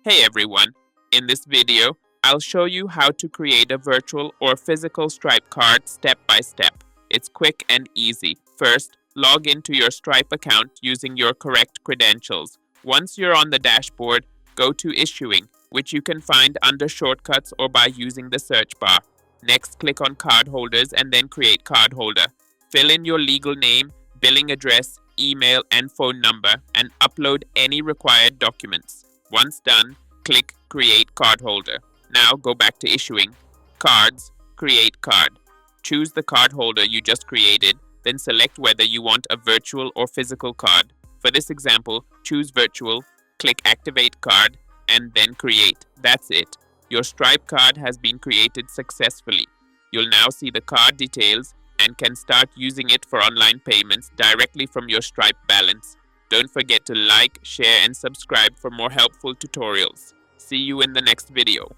Hey everyone, in this video, I'll show you how to create a virtual or physical Stripe card step by step. It's quick and easy. First, log into your Stripe account using your correct credentials. Once you're on the dashboard, go to Issuing, which you can find under Shortcuts or by using the search bar. Next, click on Cardholders and then Create Cardholder. Fill in your legal name, billing address, email, and phone number, and upload any required documents. Once done, click Create Cardholder. Now go back to Issuing, Cards, Create Card. Choose the cardholder you just created, then select whether you want a virtual or physical card. For this example, choose Virtual, click Activate Card, and then Create. That's it. Your Stripe card has been created successfully. You'll now see the card details and can start using it for online payments directly from your Stripe balance. Don't forget to like, share, and subscribe for more helpful tutorials. See you in the next video.